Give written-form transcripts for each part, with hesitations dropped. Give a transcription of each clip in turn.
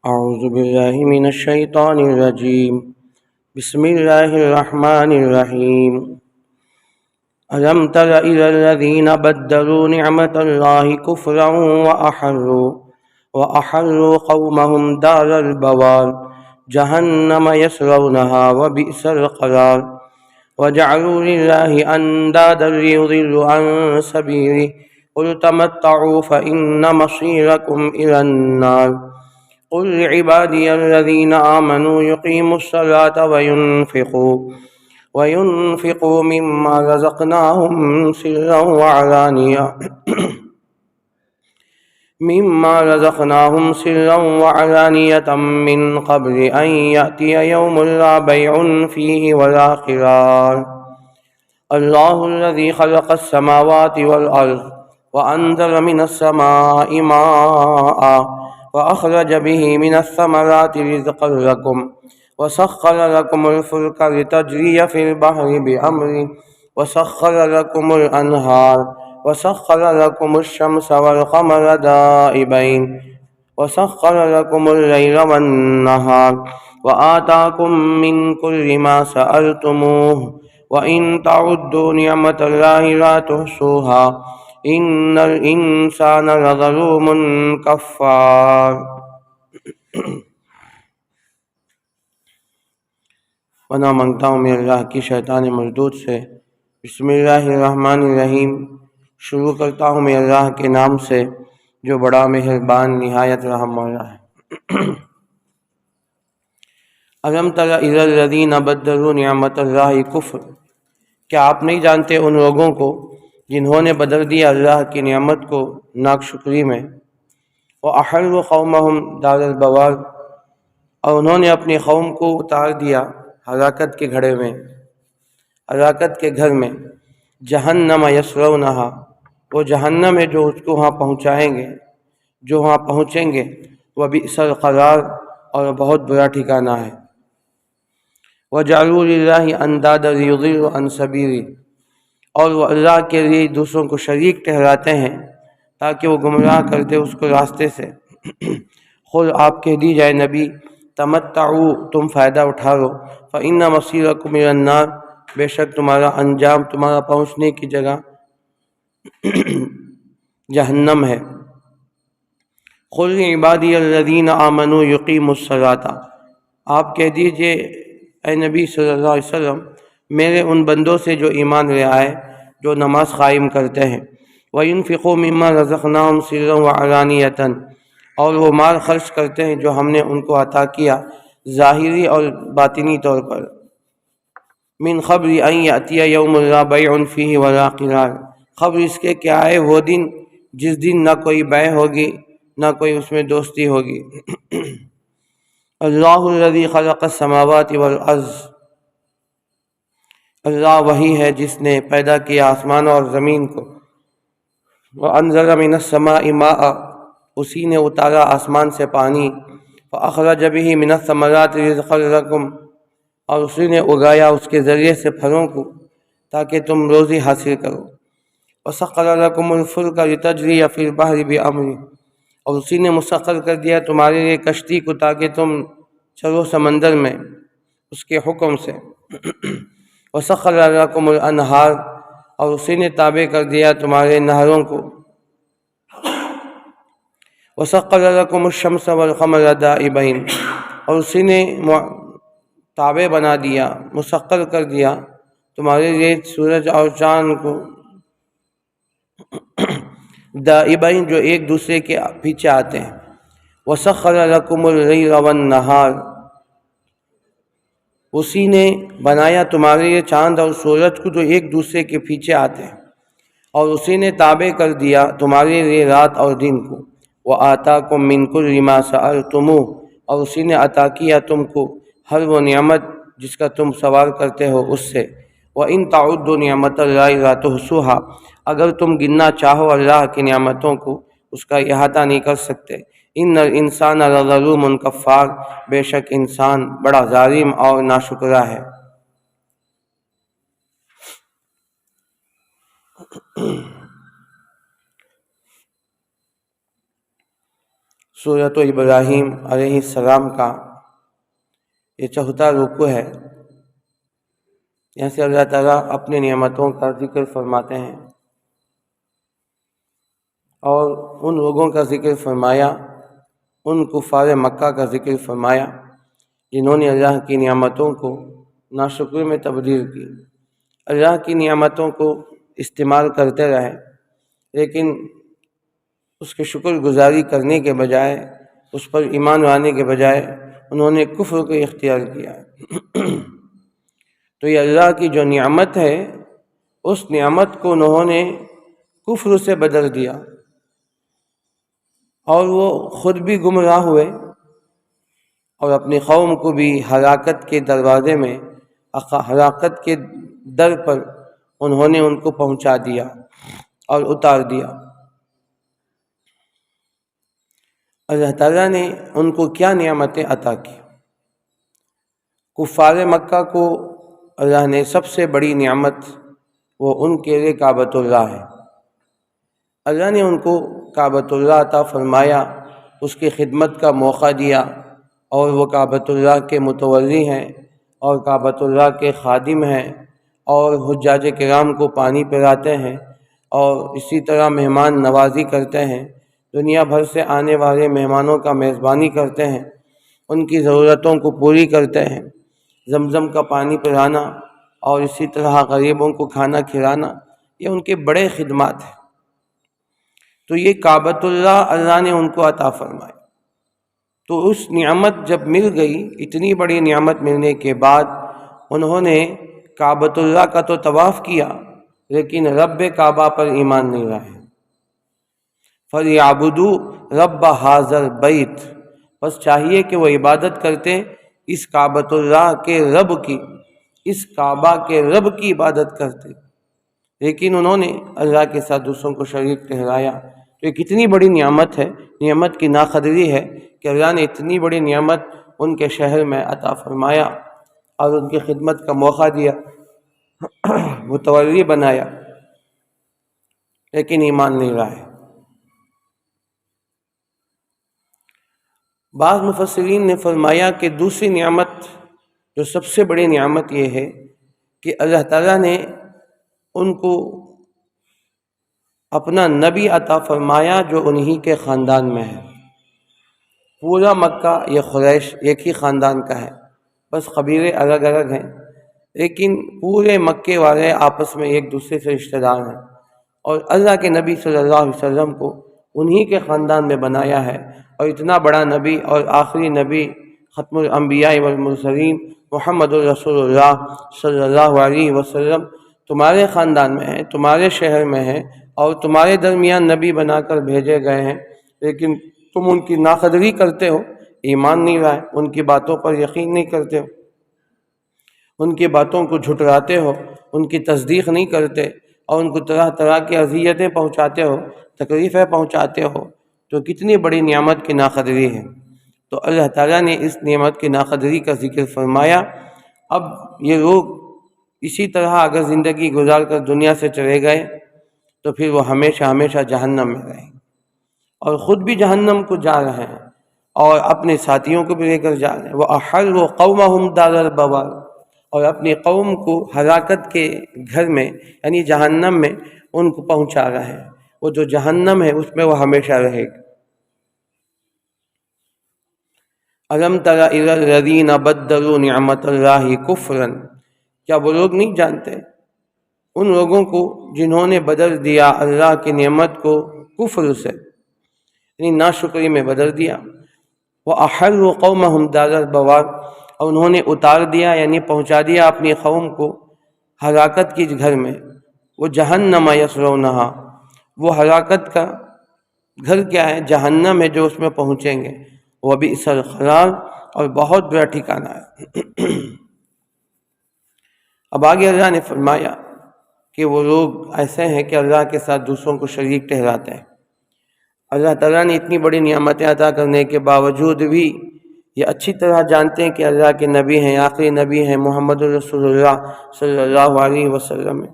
أعوذ بالله من الشيطان الرجيم. بسم الله الرحمن الرحيم. ألم تر إلى الذين بدلوا نعمة الله كفرا وأحلوا قومهم دار البوار جهنم يصلونها وبئس القرار وجعلوا لله أندادا ليضلوا عن سبيله قل تمتعوا فإن مصيركم إلى النار قل لعبادي الذين آمنوا يقيموا الصلاة وينفقوا مما رزقناهم سرا وعلانية من قبل أن يأتي يوم لا بيع فيه ولا خلال الله الذي خلق السماوات والأرض وأنزل من السماء ماء وأخرج به من الثمرات رزقا لكم وسخر لكم الفلك لتجري في البحر بأمره وسخر لكم الأنهار وسخر لكم الشمس والقمر دائبين وسخر لكم الليل والنهار وآتاكم من كل ما سألتموه وإن تعدوا نعمة الله لا تحصوها إن الإنسان لظلوم كفار. پناہ مانگتا ہوں میں اللہ کی شیطان مردود سے. بسم اللہ الرحمن الرحیم. شروع کرتا ہوں میں اللہ کے نام سے جو بڑا مہربان نہایت رحم والا ہے. الم تر الی الذین بدلوا نعمت اللہ کفر. کیا آپ نہیں جانتے ان لوگوں کو جنہوں نے بدل دیا اللہ کی نعمت کو ناشکری میں. وَأَحَلُّوا قَوْمَهُمْ دَارَ الْبَوَارِ. اور انہوں نے اپنی قوم کو اتار دیا ہلاکت کے گھر میں. جہنم یصلونہا. وہ جہنم ہے جو اس کو وہاں پہنچیں گے. وبئس القرار. اور بہت برا ٹھکانہ ہے. وجعلوا للہ اندادا لیضلوا عن سبیلہ. اور وہ اللہ کے لیے دوسروں کو شریک ٹھہراتے ہیں تاکہ وہ گمراہ کر دے اس کو راستے سے. خود آپ کہہ دی جائے نبی تمتعوا، تم فائدہ اٹھا لو. فإن مصیرکم الی النار. بے شک تمہارا انجام، تمہارا پہنچنے کی جگہ جہنم ہے. قل لعبادی الذین آمنوا یقیموا الصلاۃ. آپ کہہ دیجئے اے نبی صلی اللہ علیہ وسلم میرے ان بندوں سے جو ایمان لے آئے، جو نماز قائم کرتے ہیں. وَيُنْفِقُوا مِمَّا رَزَقْنَاهُمْ سِرًّا وَعَلَانِيَةً. اور وہ مال خرچ کرتے ہیں جو ہم نے ان کو عطا کیا ظاہری اور باطنی طور پر. من قبل ان یأتی یوم لا بیع فیہ ولا خلال. خبر اس کے کہ آئے وہ دن جس دن نہ کوئی بیع ہوگی نہ کوئی اس میں دوستی ہوگی. اللہ الذی خلق السماوات والارض. اللہ وہی ہے جس نے پیدا کیا آسمانوں اور زمین کو. وانزل من السماء ماء. اسی نے اتارا آسمان سے پانی. فاخرج به من الثمرات رزقا لکم. اور اسی نے اگایا اس کے ذریعے سے پھلوں کو تاکہ تم روزی حاصل کرو. وسخر لکم الفلک لتجری فی البحر بامرہ. اور اسی نے مسخر کر دیا تمہارے لیے کشتی کو تاکہ تم چلو سمندر میں اس کے حکم سے. وسخر لکم الانہار. اور اسی نے تابع کر دیا تمہارے نہروں کو. وسخر لکم الشمس والقمر دائبین. اور اسی نے تابع بنا دیا، مسخر کر دیا تمہارے لیے سورج اور چاند کو دائبین جو ایک دوسرے کے پیچھے آتے ہیں. وسخر لکم اللیل والنہار. اسی نے بنایا تمہارے لیے چاند اور سورج کو جو ایک دوسرے کے پیچھے آتے ہیں. اور اسی نے تابع کر دیا تمہارے لیے رات اور دن کو. وآتاکم من کل ما سألتموہ. اور اسی نے عطا کیا تم کو ہر وہ نعمت جس کا تم سوال کرتے ہو اس سے. وَإِن تَعُدُّوا نِعْمَتَ اللَّهِ لَا تُحْصُوهَا. اگر تم گننا چاہو اللہ کی نعمتوں کو اس کا احاطہ نہیں کر سکتے. إِنَّ الْإِنسَانَ لَظَلُومٌ كَفَّارٌ. بے شک انسان بڑا ظالم اور ناشکرا ہے. سورۃ ابراہیم علیہ السلام کا یہ چوتھا رکوع ہے۔ یہاں سے اللہ تعالیٰ اپنی نعمتوں کا ذکر فرماتے ہیں اور ان لوگوں کا ذکر فرمایا، ان کفار مکہ کا ذکر فرمایا جنہوں نے اللہ کی نعمتوں کو ناشکری میں تبدیل کی، اللہ کی نعمتوں کو استعمال کرتے رہے لیکن اس کے شکر گزاری کرنے کے بجائے، اس پر ایمان لانے کے بجائے انہوں نے کفر کو اختیار کیا۔ تو یہ اللہ کی جو نعمت ہے اس نعمت کو انہوں نے کفر سے بدل دیا اور وہ خود بھی گمراہ ہوئے اور اپنی قوم کو بھی ہلاکت کے دروازے میں، ہلاکت کے در پر انہوں نے ان کو پہنچا دیا اور اتار دیا۔ اللہ تعالیٰ نے ان کو کیا نعمتیں عطا کی؟ کفار مکہ کو اللہ نے سب سے بڑی نعمت وہ ان کے لیے کعبۃ اللہ ہے۔ اللہ نے ان کو کعبۃ اللہ عطا فرمایا، اس کی خدمت کا موقع دیا اور وہ کعبۃ اللہ کے متولی ہیں اور کعبۃ اللہ کے خادم ہیں اور حجاج کرام کو پانی پلاتے ہیں اور اسی طرح مہمان نوازی کرتے ہیں، دنیا بھر سے آنے والے مہمانوں کا میزبانی کرتے ہیں، ان کی ضرورتوں کو پوری کرتے ہیں، زمزم کا پانی پلانا اور اسی طرح غریبوں کو کھانا کھلانا، یہ ان کے بڑے خدمات ہیں۔ تو یہ کعبۃ اللہ نے ان کو عطا فرمائی۔ تو اس نعمت جب مل گئی، اتنی بڑی نعمت ملنے کے بعد انہوں نے کعبۃ اللہ کا تو طواف کیا لیکن رب کعبہ پر ایمان نہیں لائے۔ فَلْيَعْبُدُوا رَبَّ هَٰذَا الْبَيْتِ، بس چاہیے کہ وہ عبادت کرتے اس کعبۃ اللہ کے رب کی، اس کعبہ کے رب کی عبادت کرتے، لیکن انہوں نے اللہ کے ساتھ دوسروں کو شریک ٹھہرایا۔ تو یہ کتنی بڑی نعمت ہے، نعمت کی ناقدری ہے کہ اللہ نے اتنی بڑی نعمت ان کے شہر میں عطا فرمایا اور ان کی خدمت کا موقع دیا، متولی بنایا، لیکن ایمان نہیں لائے۔ بعض مفسرین نے فرمایا کہ دوسری نعمت جو سب سے بڑی نعمت یہ ہے کہ اللہ تعالیٰ نے ان کو اپنا نبی عطا فرمایا جو انہی کے خاندان میں ہے۔ پورا مکہ یہ قریش ایک ہی خاندان کا ہے، بس قبیلے الگ الگ ہیں، لیکن پورے مکے والے آپس میں ایک دوسرے سے رشتہ دار ہیں، اور اللہ کے نبی صلی اللہ علیہ وسلم کو انہی کے خاندان میں بنایا ہے۔ اور اتنا بڑا نبی اور آخری نبی ختم الانبیاء والمرسلین محمد الرسول اللہ صلی اللہ علیہ وسلم تمہارے خاندان میں ہے، تمہارے شہر میں ہے اور تمہارے درمیان نبی بنا کر بھیجے گئے ہیں، لیکن تم ان کی ناقدری کرتے ہو، ایمان نہیں لائے، ان کی باتوں پر یقین نہیں کرتے ہو، ان کی باتوں کو جھٹلاتے ہو، ان کی تصدیق نہیں کرتے اور ان کو طرح طرح کی اذیتیں پہنچاتے ہو، تکلیفیں پہنچاتے ہو، تو کتنی بڑی نعمت کی ناقدری ہے۔ تو اللہ تعالیٰ نے اس نعمت کی ناقدری کا ذکر فرمایا۔ اب یہ لوگ اسی طرح اگر زندگی گزار کر دنیا سے چلے گئے تو پھر وہ ہمیشہ ہمیشہ جہنم میں رہیں گے، اور خود بھی جہنم کو جا رہے ہیں اور اپنے ساتھیوں کو بھی لے کر جا رہے ہیں۔ وَأَحَلُّوا قَوْمَهُمْ دَارَ الْبَوَارِ، اور اپنی قوم کو ہلاکت کے گھر میں یعنی جہنم میں ان کو پہنچا رہے ہیں۔ وہ جو جہنم ہے اس میں وہ ہمیشہ رہے گا۔ أَلَمْ تَرَ إِلَى الَّذِينَ بَدَّلُوا نِعْمَةَ اللَّهِ كُفْرًا، کیا وہ لوگ نہیں جانتے ان لوگوں کو جنہوں نے بدل دیا اللہ کی نعمت کو کفر سے، یعنی ناشکری میں بدل دیا۔ وَأَحَلُّوا قَوْمَهُمْ دَارَ الْبَوَارِ، اور انہوں نے اتار دیا یعنی پہنچا دیا اپنی قوم کو ہلاکت کی گھر میں۔ وہ جہنم یصلونہا، وہ ہلاکت کا گھر کیا ہے؟ جہنم ہے جو اس میں پہنچیں گے۔ وَبِئْسَ الْقَرَارُ، اور بہت برا ٹھکانہ ہے۔ اب آگے اللہ نے فرمایا کہ وہ لوگ ایسے ہیں کہ اللہ کے ساتھ دوسروں کو شریک ٹھہراتے ہیں۔ اللہ تعالیٰ نے اتنی بڑی نعمتیں عطا کرنے کے باوجود بھی یہ اچھی طرح جانتے ہیں کہ اللہ کے نبی ہیں، آخری نبی ہیں، محمد رسول اللہ صلی اللہ علیہ وسلم ہیں،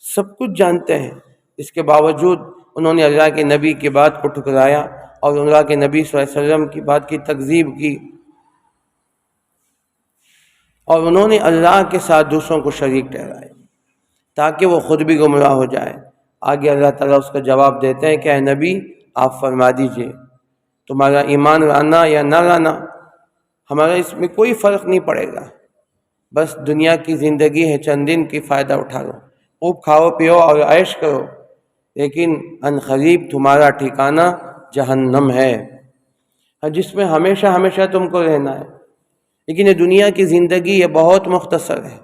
سب کچھ جانتے ہیں، اس کے باوجود انہوں نے اللہ کے نبی کی بات کو ٹھکرایا اور اللہ کے نبی صلی اللہ علیہ وسلم کی بات کی تکذیب کی، اور انہوں نے اللہ کے ساتھ دوسروں کو شریک ٹھہرائے تاکہ وہ خود بھی گمراہ ہو جائے۔ آگے اللہ تعالیٰ اس کا جواب دیتے ہیں کہ اے نبی آپ فرما دیجئے تمہارا ایمان لانا یا نہ لانا ہمارا اس میں کوئی فرق نہیں پڑے گا، بس دنیا کی زندگی ہے، چند دن کی فائدہ اٹھا لو، خوب کھاؤ پیو اور عیش کرو، لیکن ان قریب تمہارا ٹھکانہ جہنم ہے، جس میں ہمیشہ ہمیشہ تم کو رہنا ہے۔ لیکن یہ دنیا کی زندگی یہ بہت مختصر ہے،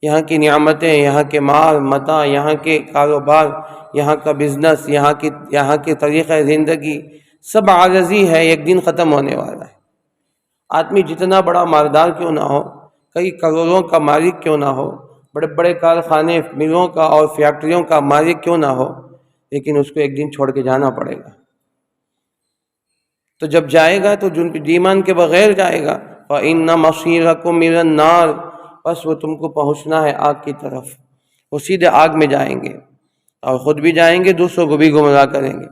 یہاں کی نعمتیں، یہاں کے مال متاع، یہاں کے کاروبار، یہاں کا بزنس، یہاں کے طریقہ زندگی سب عارضی ہے، ایک دن ختم ہونے والا ہے۔ آدمی جتنا بڑا مالدار کیوں نہ ہو، کئی کروڑوں کا مالک کیوں نہ ہو، بڑے بڑے کارخانے ملوں کا اور فیکٹریوں کا مالک کیوں نہ ہو، لیکن اس کو ایک دن چھوڑ کے جانا پڑے گا۔ تو جب جائے گا تو ایمان کے بغیر جائے گا، فَإِنَّ مَصِيرَكُمْ إِلَى النَّارِ، بس وہ تم کو پہنچنا ہے آگ کی طرف، وہ سیدھے آگ میں جائیں گے اور خود بھی جائیں گے، دوسروں کو بھی گمراہ کریں گے۔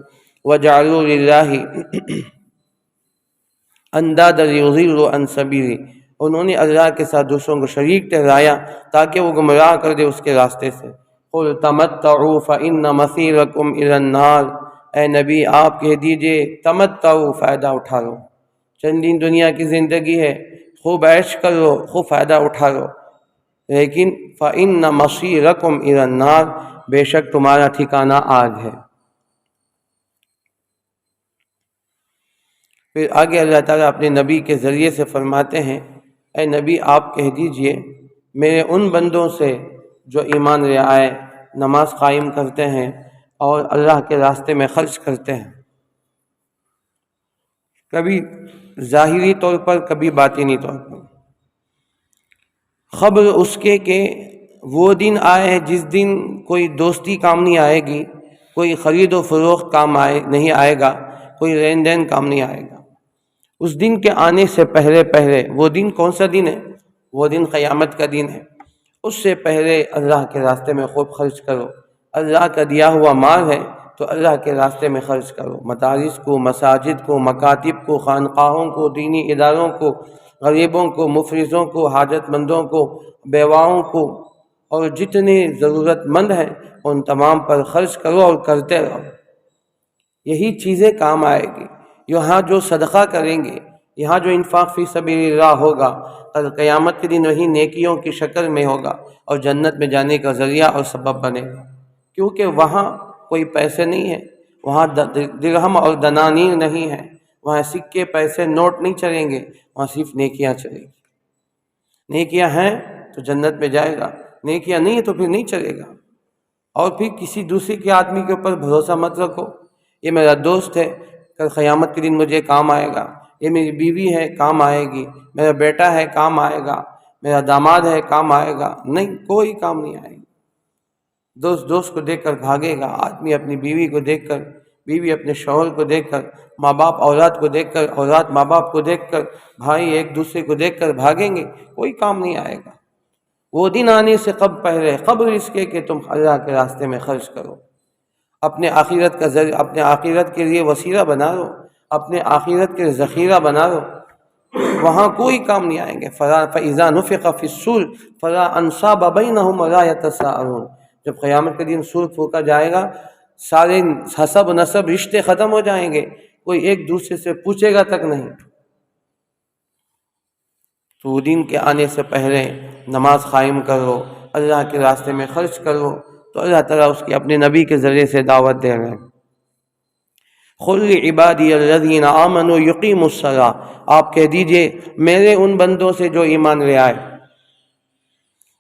وَجَعَلُوا لِلَّهِ اندادا لِيُضِلُّوا عَن سَبِيلِهِ، انہوں نے اللہ کے ساتھ دوسروں کو شریک ٹھہرایا تاکہ وہ گمراہ کر دے اس کے راستے سے۔ قُلْ تَمَتَّعُوا فَإِنَّ مَصِيرَكُمْ إِلَى النَّارِ، اے نبی آپ کہہ دیجئے تمتعوا، فائدہ اٹھا لو، چند دن دنیا کی زندگی ہے، خوب عیش کر لو، خوب فائدہ اٹھا لو، لیکن فَإِنَّ مَصِيرَكُمْ إِلَى النَّارِ، بے شک تمہارا ٹھکانہ آگ ہے۔ پھر آگے اللہ تعالیٰ اپنے نبی کے ذریعے سے فرماتے ہیں اے نبی آپ کہہ دیجئے میرے ان بندوں سے جو ایمان لے آئے، نماز قائم کرتے ہیں اور اللہ کے راستے میں خرچ کرتے ہیں، کبھی ظاہری طور پر کبھی باطنی طور پر، خبر اس کے کہ وہ دن آئے ہیں جس دن کوئی دوستی کام نہیں آئے گی، کوئی خرید و فروخت کام نہیں آئے گا، کوئی لین دین کام نہیں آئے گا۔ اس دن کے آنے سے پہلے وہ دن کون سا دن ہے؟ وہ دن قیامت کا دن ہے۔ اس سے پہلے اللہ کے راستے میں خوب خرچ کرو، اللہ کا دیا ہوا مال ہے تو اللہ کے راستے میں خرچ کرو، مدارس کو، مساجد کو، مکاتب کو، خانقاہوں کو، دینی اداروں کو، غریبوں کو، مفلسوں کو، حاجت مندوں کو، بیواؤں کو، اور جتنے ضرورت مند ہیں ان تمام پر خرچ کرو اور کرتے رہو۔ یہی چیزیں کام آئے گی۔ یہاں جو صدقہ کریں گے، یہاں جو انفاق فی سبیل اللہ ہوگا، کل قیامت کے دن وہی نیکیوں کی شکل میں ہوگا اور جنت میں جانے کا ذریعہ اور سبب بنے گا، کیونکہ وہاں کوئی پیسے نہیں ہیں، وہاں درہم اور دنانیر نہیں ہیں، وہاں سکے پیسے نوٹ نہیں چلیں گے، وہاں صرف نیکیاں چلیں گی۔ نیکیاں ہیں تو جنت میں جائے گا، نیکیاں نہیں ہیں تو پھر نہیں چلے گا۔ اور پھر کسی دوسرے کے آدمی کے اوپر بھروسہ مت رکھو، یہ میرا دوست ہے کل قیامت کے دن مجھے کام آئے گا، یہ میری بیوی ہے کام آئے گی، میرا بیٹا ہے کام آئے گا، میرا داماد ہے کام آئے گا، نہیں، کوئی کام نہیں آئے گا۔ دوست کو دیکھ کر بھاگے گا، آدمی اپنی بیوی کو دیکھ کر، بیوی اپنے شوہر کو دیکھ کر، ماں باپ اولاد کو دیکھ کر، اولاد ماں باپ کو دیکھ کر، بھائی ایک دوسرے کو دیکھ کر بھاگیں گے، کوئی کام نہیں آئے گا۔ وہ دن آنے سے پہلے قبل اس کے کہ تم اللہ کے راستے میں خرچ کرو، اپنے آخرت کے لیے وسیلہ بنا لو، اپنے آخرت کے ذخیرہ بنا لو، وہاں کوئی کام نہیں آئیں گے۔ فَإِذَا نُفِخَ فِي الصُّورِ فَلَا أَنْصَابَ بَيْنَهُمْ وَلَا يَتَسَاءَلُونَ، جب قیامت کے دن سور پھونکا جائے گا، سارے حسب نسب رشتے ختم ہو جائیں گے، کوئی ایک دوسرے سے پوچھے گا تک نہیں۔ تو دن کے آنے سے پہلے نماز قائم کرو، اللہ کے راستے میں خرچ کرو، تو اللہ تعالیٰ اس کے اپنے نبی کے ذریعے سے دعوت دے رہے ہیں۔ قُلْ لِعِبَادِيَ الَّذِينَ آمَنُوا يُقِيمُوا الصَّلَاةَ، آپ کہہ دیجئے میرے ان بندوں سے جو ایمان لے آئے،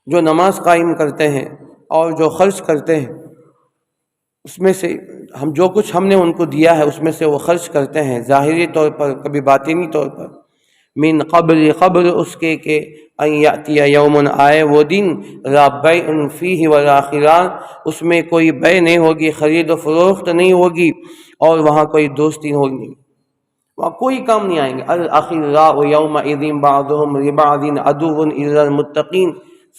جو نماز قائم کرتے ہیں اور جو خرچ کرتے ہیں، اس میں سے جو کچھ ہم نے ان کو دیا ہے اس میں سے وہ خرچ کرتے ہیں، ظاہری طور پر کبھی باطنی طور پر، من قبل اس کے کہ ان یاتی یوم، آئے وہ دن، لا بیع فیہ ولا خلال، اس میں کوئی بیع نہیں ہوگی، خرید و فروخت نہیں ہوگی، اور وہاں کوئی دوستی ہوگی، وہاں کوئی کام نہیں آئیں گے۔ الاخلاء یومئذ بعضهم لبعض عدو الا المتقین،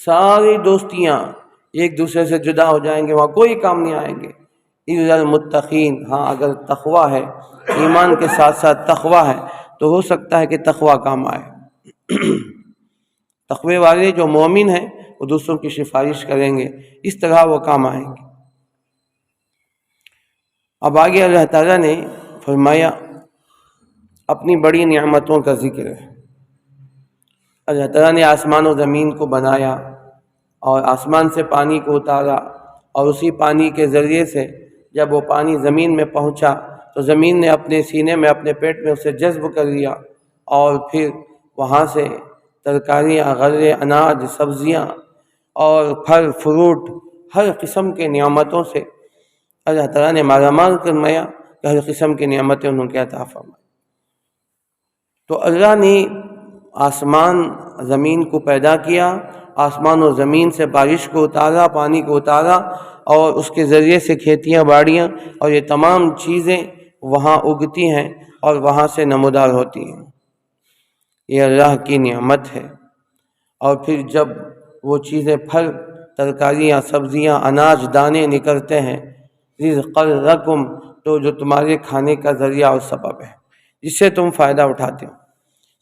ساری دوستیاں ایک دوسرے سے جدا ہو جائیں گے، وہاں کوئی کام نہیں آئیں گے، الا المتقین، ہاں اگر تقویٰ ہے، ایمان کے ساتھ ساتھ تقویٰ ہے تو ہو سکتا ہے کہ تقویٰ کام آئے۔ تقوی والے جو مومن ہیں وہ دوسروں کی سفارش کریں گے، اس طرح وہ کام آئیں گے۔ اب آگے اللہ تعالیٰ نے فرمایا اپنی بڑی نعمتوں کا ذکر ہے۔ اللہ تعالیٰ نے آسمان و زمین کو بنایا اور آسمان سے پانی کو اتارا، اور اسی پانی کے ذریعے سے جب وہ پانی زمین میں پہنچا تو زمین نے اپنے سینے میں، اپنے پیٹ میں اسے جذب کر لیا، اور پھر وہاں سے ترکاریاں، غلے، اناج، سبزیاں اور پھل فروٹ، ہر قسم کے نعمتوں سے اللہ تعالیٰ نے مالا مال فرمایا کہ ہر قسم کی نعمتیں انہوں کے عطا فرمائی۔ تو اللہ نے آسمان زمین کو پیدا کیا، آسمان و زمین سے بارش کو اتارا، پانی کو اتارا، اور اس کے ذریعے سے کھیتیاں باڑیاں اور یہ تمام چیزیں وہاں اگتی ہیں اور وہاں سے نمودار ہوتی ہیں۔ یہ اللہ کی نعمت ہے۔ اور پھر جب وہ چیزیں، پھل، ترکاریاں، سبزیاں، اناج، دانے نکلتے ہیں، رزقا لکم، تو جو تمہارے کھانے کا ذریعہ اور سبب ہے، جس سے تم فائدہ اٹھاتے ہو۔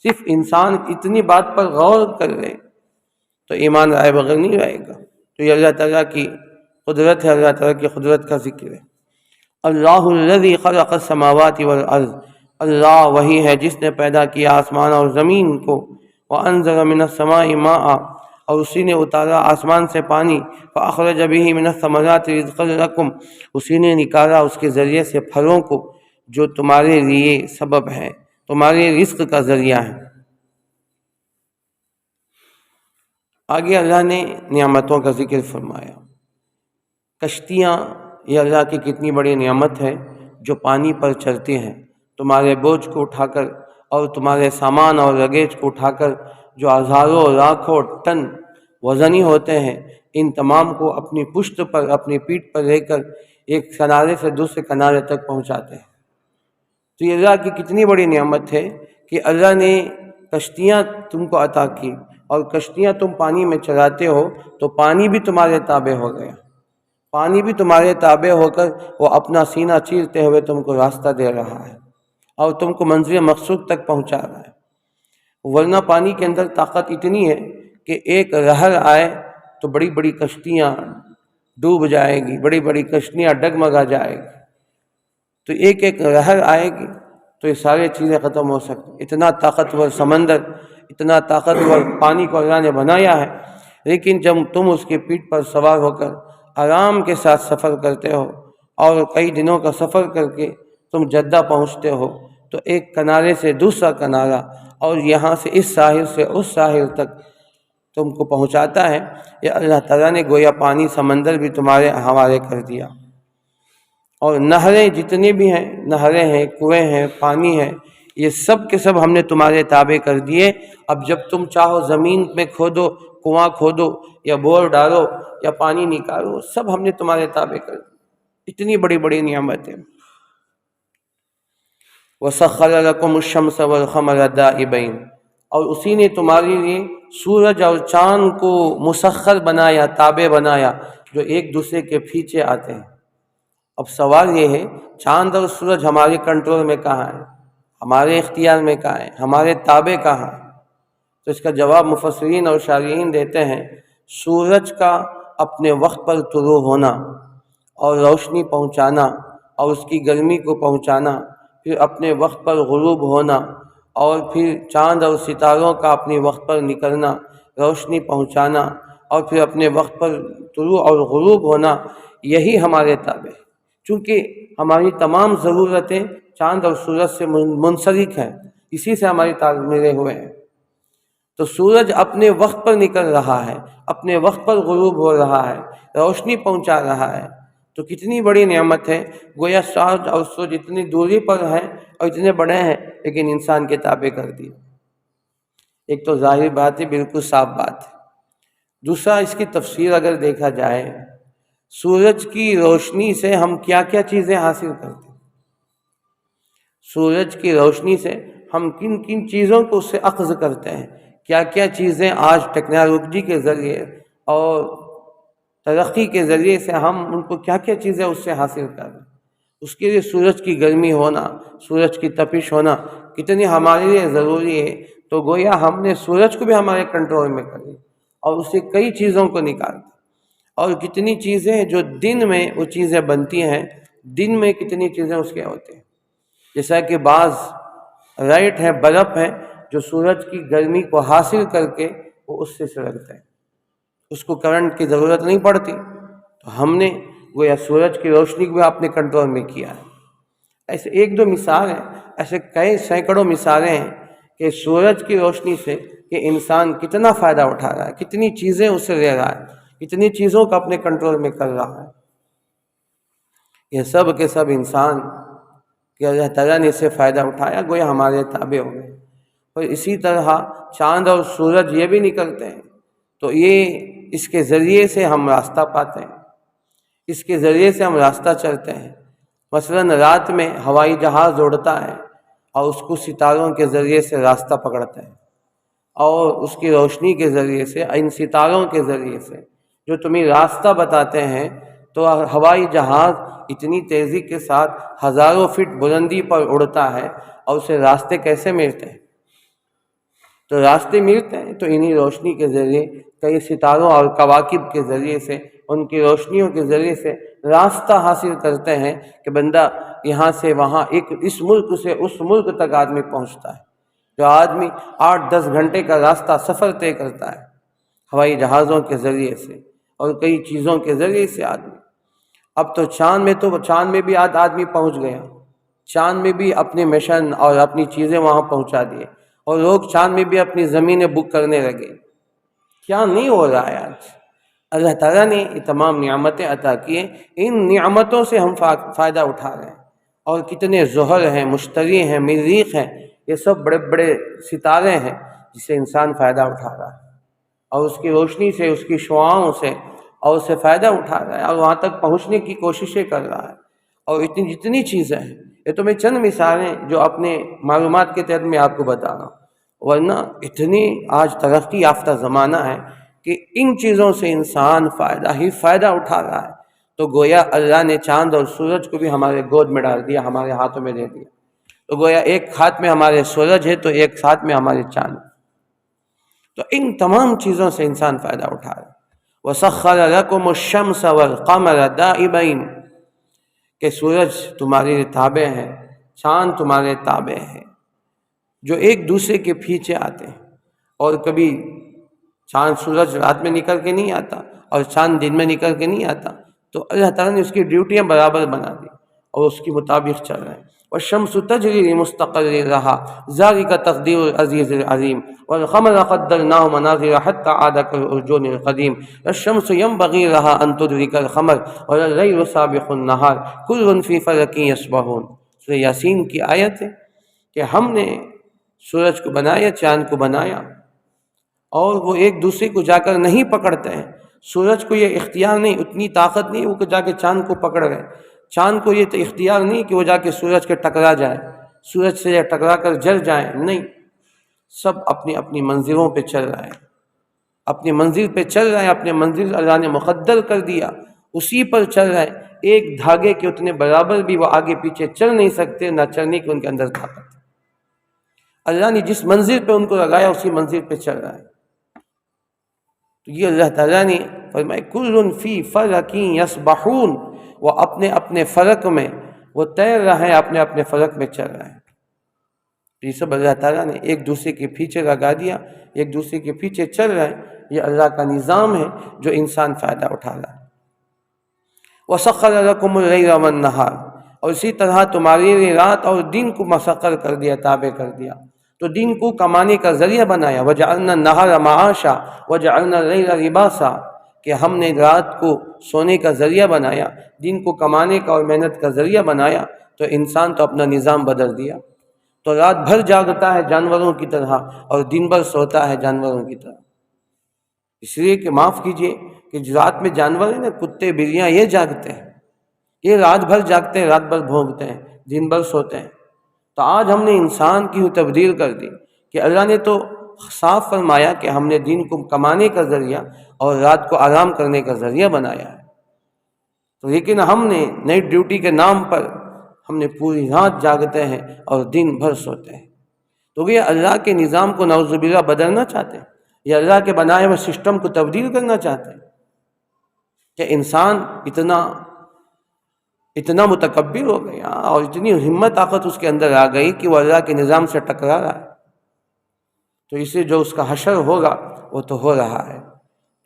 صرف انسان اتنی بات پر غور کر لے تو ایمان لائے بغیر نہیں رہے گا۔ تو یہ اللہ تعالیٰ کی قدرت ہے، اللہ تعالیٰ کی قدرت کا ذکر ہے۔ اللہ الذی خلق السماوات والارض، اللہ وہی ہے جس نے پیدا کیا آسمان اور زمین کو، وانزل من السماء ماء، اور اسی نے اتارا آسمان سے پانی، فاخرج به من الثمرات رزقا لکم، اسی نے نکالا اس کے ذریعے سے پھلوں کو جو تمہارے لیے سبب ہے، تمہارے رزق کا ذریعہ ہے۔ آگے اللہ نے نعمتوں کا ذکر فرمایا۔ کشتیاں، یہ اللہ کی کتنی بڑی نعمت ہے جو پانی پر چلتی ہیں، تمہارے بوجھ کو اٹھا کر اور تمہارے سامان اور لگیج کو اٹھا کر، جو ہزاروں لاکھوں ٹن وزنی ہوتے ہیں، ان تمام کو اپنی پشت پر، اپنی پیٹھ پر لے کر ایک کنارے سے دوسرے کنارے تک پہنچاتے ہیں۔ تو یہ اللہ کی کتنی بڑی نعمت ہے کہ اللہ نے کشتیاں تم کو عطا کی، اور کشتیاں تم پانی میں چلاتے ہو تو پانی بھی تمہارے تابع ہو گیا، پانی بھی تمہارے تابع ہو کر وہ اپنا سینہ چیرتے ہوئے تم کو راستہ دے رہا ہے اور تم کو منزل مقصود تک پہنچا رہا ہے۔ ورنہ پانی کے اندر طاقت اتنی ہے کہ ایک لہر آئے تو بڑی بڑی کشتیاں ڈوب جائے گی، بڑی بڑی کشتیاں ڈگمگا جائے گی۔ تو ایک ایک لہر آئے گی تو یہ ساری چیزیں ختم ہو سکتی۔ اتنا طاقتور سمندر، اتنا طاقتور پانی کو اللہ نے بنایا ہے، لیکن جب تم اس کی پیٹھ پر سوار ہو کر آرام کے ساتھ سفر کرتے ہو، اور کئی دنوں کا سفر کر کے تم جدہ پہنچتے ہو، تو ایک کنارے سے دوسرا کنارہ، اور یہاں سے اس ساحل سے اس ساحل تک تم کو پہنچاتا ہے۔ یہ اللہ تعالیٰ نے گویا پانی، سمندر بھی تمہارے حوالے کر دیا۔ اور نہریں جتنی بھی ہیں، نہریں ہیں، کنویں ہیں، پانی ہے، یہ سب کے سب ہم نے تمہارے تابع کر دیے۔ اب جب تم چاہو زمین میں کھودو، کنواں کھودو، یا بور ڈالو، یا پانی نکالو، سب ہم نے تمہارے تابع کر دی۔ اتنی بڑی بڑی نعمتیں۔ وَسَخَّرَ لَكُمُ الشَّمْسَ وَالْقَمَرَ دَائِبَيْنِ، اور اسی نے تمہارے لیے سورج اور چاند کو مسخر بنایا، تابع بنایا، جو ایک دوسرے کے پیچھے آتے ہیں۔ اب سوال یہ ہے، چاند اور سورج ہمارے کنٹرول میں کہاں ہے، ہمارے اختیار میں کہاں ہے، ہمارے تابع کہاں ہے؟ تو اس کا جواب مفسرین اور شارحین دیتے ہیں، سورج کا اپنے وقت پر طلوع ہونا اور روشنی پہنچانا اور اس کی گرمی کو پہنچانا، پھر اپنے وقت پر غروب ہونا، اور پھر چاند اور ستاروں کا اپنے وقت پر نکلنا، روشنی پہنچانا، اور پھر اپنے وقت پر طلوع اور غروب ہونا، یہی ہمارے تابع ہے۔ چونکہ ہماری تمام ضرورتیں چاند اور سورج سے منسلک ہیں، اسی سے ہماری تعلق ملے ہوئے ہیں۔ تو سورج اپنے وقت پر نکل رہا ہے، اپنے وقت پر غروب ہو رہا ہے، روشنی پہنچا رہا ہے، تو کتنی بڑی نعمت ہے۔ گویا چاند اور سورج اتنی دوری پر ہیں اور اتنے بڑے ہیں، لیکن انسان کے تابع کر دی۔ ایک تو ظاہر بات ہے، بالکل صاف بات ہے۔ دوسرا، اس کی تفسیر اگر دیکھا جائے، سورج کی روشنی سے ہم کیا کیا چیزیں حاصل کرتے ہیں، سورج کی روشنی سے ہم کن کن چیزوں کو اس سے اخذ کرتے ہیں، کیا کیا چیزیں آج ٹیکنالوجی کے ذریعے اور ترقی کے ذریعے سے ہم ان کو کیا کیا چیزیں اس سے حاصل کر رہے ہیں۔ اس کے لیے سورج کی گرمی ہونا، سورج کی تپش ہونا کتنی ہمارے لیے ضروری ہے، تو گویا ہم نے سورج کو بھی ہمارے کنٹرول میں کر لیا اور اس سے کئی چیزوں کو نکال دیا۔ اور کتنی چیزیں جو دن میں وہ چیزیں بنتی ہیں، دن میں کتنی چیزیں اس کے ہوتے ہیں، جیسا کہ بعض لائٹ ہے، بلب ہے، جو سورج کی گرمی کو حاصل کر کے وہ اس سے سلگتے ہیں، اس کو کرنٹ کی ضرورت نہیں پڑتی۔ تو ہم نے گویا سورج کی روشنی کو بھی اپنے کنٹرول میں کیا ہے۔ ایسے ایک دو مثال ہیں، ایسے کئی سینکڑوں مثالیں ہیں کہ سورج کی روشنی سے کہ انسان کتنا فائدہ اٹھا رہا ہے، کتنی چیزیں اس سے لے رہا ہے، کتنی چیزوں کو اپنے کنٹرول میں کر رہا ہے۔ یہ سب کے سب انسان کہ اللہ تعالیٰ نے اس سے فائدہ اٹھایا، گویا ہمارے تابع ہو گئے۔ اور اسی طرح چاند اور سورج یہ بھی نکلتے ہیں، تو یہ اس کے ذریعے سے ہم راستہ پاتے ہیں، اس کے ذریعے سے ہم راستہ چلتے ہیں۔ مثلاً رات میں ہوائی جہاز اڑتا ہے اور اس کو ستاروں کے ذریعے سے راستہ پکڑتے ہیں، اور اس کی روشنی کے ذریعے سے، ان ستاروں کے ذریعے سے جو تمہیں راستہ بتاتے ہیں، تو ہوائی جہاز اتنی تیزی کے ساتھ ہزاروں فٹ بلندی پر اڑتا ہے، اور اسے راستے کیسے ملتے ہیں؟ تو راستے ملتے ہیں تو انہی روشنی کے ذریعے، کئی ستاروں اور کواکب کے ذریعے سے، ان کی روشنیوں کے ذریعے سے راستہ حاصل کرتے ہیں کہ بندہ یہاں سے وہاں، اس ملک سے اس ملک تک آدمی پہنچتا ہے۔ جو آدمی 8-10 گھنٹے کا راستہ سفر طے کرتا ہے ہوائی جہازوں کے ذریعے سے اور کئی چیزوں کے ذریعے سے آدمی، اب تو چاند میں بھی آدمی پہنچ گیا، چاند میں بھی اپنے مشن اور اپنی چیزیں وہاں پہنچا دیے، اور لوگ چاند میں بھی اپنی زمینیں بک کرنے لگے۔ کیا نہیں ہو رہا ہے آج؟ اللہ تعالیٰ نے یہ تمام نعمتیں عطا کی ہیں، ان نعمتوں سے ہم فائدہ اٹھا رہے ہیں۔ اور کتنے زحل ہیں، مشتری ہیں، مریخ ہیں، یہ سب بڑے بڑے ستارے ہیں جس سے انسان فائدہ اٹھا رہا ہے، اور اس کی روشنی سے، اس کی شعاؤں سے، اور اس سے فائدہ اٹھا رہا ہے، اور وہاں تک پہنچنے کی کوششیں کر رہا ہے۔ اور جتنی چیزیں ہیں، یہ تو میں چند مثالیں جو اپنے معلومات کے تحت میں آپ کو بتا رہا ہوں، ورنہ اتنی آج ترقی یافتہ زمانہ ہے کہ ان چیزوں سے انسان فائدہ ہی فائدہ اٹھا رہا ہے۔ تو گویا اللہ نے چاند اور سورج کو بھی ہمارے گود میں ڈال دیا، ہمارے ہاتھوں میں دے دیا۔ تو گویا ایک ہاتھ میں ہمارے سورج ہے تو ایک ہاتھ میں ہمارے چاند۔ تو ان تمام چیزوں سے انسان فائدہ اٹھا رہا ہے۔ وَسَخَّرَ لَكُمُ الشَّمْسَ وَالْقَمَرَ دَائِبَيْنِ، کہ سورج تمہارے تابع ہے، چاند تمہارے تابع ہے، جو ایک دوسرے کے پیچھے آتے ہیں۔ اور کبھی چاند سورج رات میں نکل کے نہیں آتا اور چاند دن میں نکل کے نہیں آتا، تو اللہ تعالیٰ نے اس کی ڈیوٹیاں برابر بنا دی اور اس کے مطابق چل رہے ہیں۔ والشمس تجری لمستقر لها ذلك تقدیر العزیز العلیم والقمر قدرناه منازل حتى عاد كالعرجون القدیم الشمس ينبغي لها ان تدرك القمر والليل سابق النهار كل في فلك يسبحون۔ سورہ یاسین کی آیت ہے کہ ہم نے سورج کو بنایا، چاند کو بنایا، اور وہ ایک دوسرے کو جا کر نہیں پکڑتے ہیں۔ سورج کو یہ اختیار نہیں، اتنی طاقت نہیں وہ کہ جا کے چاند کو پکڑ گئے، چاند کو یہ اختیار نہیں کہ وہ جا کے سورج کے ٹکرا جائے، سورج سے ٹکرا کر جل جائیں، نہیں، سب اپنی اپنی منزلوں پہ چل رہے ہیں، اپنی منزل پہ چل رہے ہیں، اپنے منزل اللہ نے مقدر کر دیا، اسی پر چل رہے ہیں۔ ایک دھاگے کے اتنے برابر بھی وہ آگے پیچھے چل نہیں سکتے، نہ چلنے کی ان کے اندر طاقت ہے۔ اللہ نے جس منزل پہ ان کو لگایا اسی منزل پہ چل رہا ہے۔ تو یہ اللہ تعالیٰ نے فرمایا کل فی فلک یسبحون، وہ اپنے اپنے فلک میں وہ تیر رہے ہیں، اپنے اپنے فلک میں چل رہے ہیں۔ یہ سب اللہ تعالیٰ نے ایک دوسرے کے پیچھے لگا دیا، ایک دوسرے کے پیچھے چل رہے ہیں۔ یہ اللہ کا نظام ہے جو انسان فائدہ اٹھا رہا ہے۔ وَسَخَّرَ لَكُمُ اللَّيْلَ وَالنَّهَارَ، اور اسی طرح تمہارے لیے رات اور دن کو مسخر کر دیا، تابع کر دیا، تو دن کو کمانے کا ذریعہ بنایا۔ وَجَعَلْنَا النَّهَارَ مَعَاشًا وَجَعَلْنَا اللَّيْلَ لِبَاسًا، کہ ہم نے رات کو سونے کا ذریعہ بنایا، دن کو کمانے کا اور محنت کا ذریعہ بنایا۔ تو انسان تو اپنا نظام بدل دیا، تو رات بھر جاگتا ہے جانوروں کی طرح اور دن بھر سوتا ہے جانوروں کی طرح۔ اس لیے کہ معاف کیجئے کہ رات میں جانور ہیں نا، کتے بلیاں، یہ جاگتے ہیں، یہ رات بھر جاگتے ہیں، رات بھر بھونکتے ہیں، دن بھر سوتے ہیں۔ تو آج ہم نے انسان کی تبدیل کر دی کہ اللہ نے تو صاف فرمایا کہ ہم نے دن کو کمانے کا ذریعہ اور رات کو آرام کرنے کا ذریعہ بنایا ہے۔ تو لیکن ہم نے نئی ڈیوٹی کے نام پر ہم نے پوری رات جاگتے ہیں اور دن بھر سوتے ہیں۔ تو یہ اللہ کے نظام کو نعوذ باللہ بدلنا چاہتے ہیں، یا اللہ کے بنائے ہوئے سسٹم کو تبدیل کرنا چاہتے ہیں کہ انسان اتنا متکبر ہو گیا اور اتنی ہمت طاقت اس کے اندر آ گئی کہ وہ اللہ کے نظام سے ٹکرا رہا ہے۔ تو اسے جو اس کا حشر ہوگا وہ تو ہو رہا ہے۔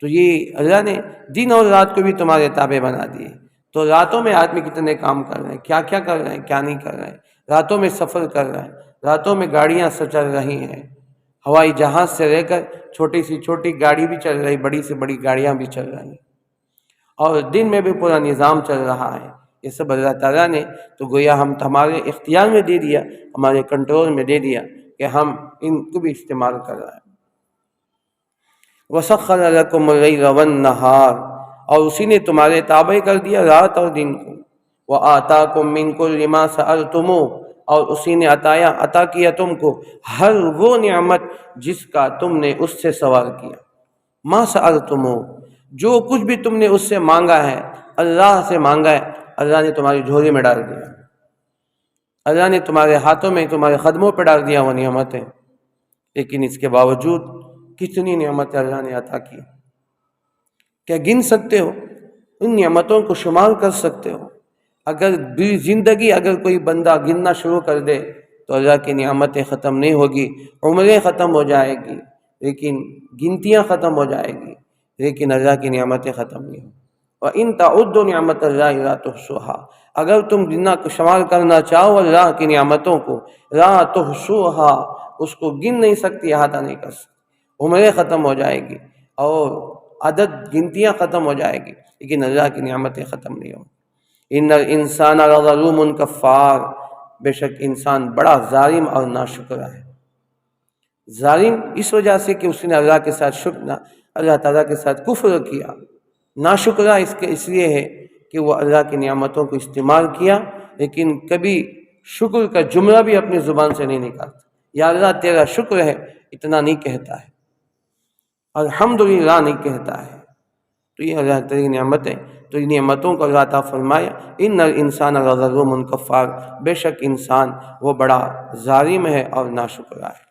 تو یہ اللہ نے دن اور رات کو بھی تمہارے تابع بنا دیے۔ تو راتوں میں آدمی کتنے کام کر رہے ہیں، کیا کیا کر رہے ہیں، کیا نہیں کر رہے ہیں۔ راتوں میں سفر کر رہے ہیں، راتوں میں گاڑیاں چل رہی ہیں، ہوائی جہاز سے لے کر چھوٹی سی چھوٹی گاڑی بھی چل رہی، بڑی سے بڑی گاڑیاں بھی چل رہی ہیں، اور دن میں بھی پورا نظام چل رہا ہے۔ یہ سب اللہ تعالیٰ نے تو گویا ہم ہمارے اختیار میں دے دیا، ہمارے کنٹرول میں دے دیا کہ ہم ان کو بھی استعمال کر رہے ہیں۔ وَسَخَّرَ لَكُمُ اللَّيْلَ وَالنَّهَارَ، اور اسی نے تمہارے تابع کر دیا رات اور دن کو۔ وَآتَاكُم مِّن كُلِّ مَا سَأَلْتُمُوهُ، اور اسی نے عطا کیا تم کو ہر وہ نعمت جس کا تم نے اس سے سوال کیا۔ ما سألتموه، جو کچھ بھی تم نے اس سے مانگا ہے، اللہ سے مانگا ہے، اللہ نے تمہاری جھولی میں ڈال دیا، اللہ نے تمہارے ہاتھوں میں تمہارے قدموں پہ ڈال دیا وہ نعمتیں۔ لیکن اس کے باوجود کتنی نعمتیں اللہ نے عطا کی، کیا گن سکتے ہو؟ ان نعمتوں کو شمار کر سکتے ہو؟ اگر زندگی کوئی بندہ گننا شروع کر دے تو اللہ کی نعمتیں ختم نہیں ہوگی، عمریں ختم ہو جائے گی، لیکن گنتیاں ختم ہو جائے گی، لیکن اللہ کی نعمتیں ختم نہیں ہوں۔ وَإِن تَعُدُّوا نِعْمَتَ اللَّهِ لَا تُحْصُوهَا، اگر تم گننا شمار کرنا چاہو اللہ کی نعمتوں کو، لا تحصوها، اس کو گن نہیں سکتی، احاطہ نہیں کر سکتی، عمریں ختم ہو جائے گی اور عدد گنتیاں ختم ہو جائے گی، لیکن اللہ کی نعمتیں ختم نہیں ہوں۔ ان الانسان لظلوم کفار، بے شک انسان بڑا ظالم اور ناشکرا ہے۔ ظالم اس وجہ سے کہ اس نے اللہ کے ساتھ اللہ تعالیٰ کے ساتھ کفر کیا، ناشکرا اس لیے ہے کہ وہ اللہ کی نعمتوں کو استعمال کیا لیکن کبھی شکر کا جملہ بھی اپنی زبان سے نہیں نکالتا، یا اللہ تیرا شکر ہے اتنا نہیں کہتا ہے، الحمدللہ نہیں کہتا ہے۔ تو یہ اللہ تعالیٰ کی نعمت ہے، تو ان نعمتوں کو اللہ تعالیٰ فرمایا ان الانسان لظلوم کفار، بے شک انسان وہ بڑا ظالم ہے اور ناشکرا ہے۔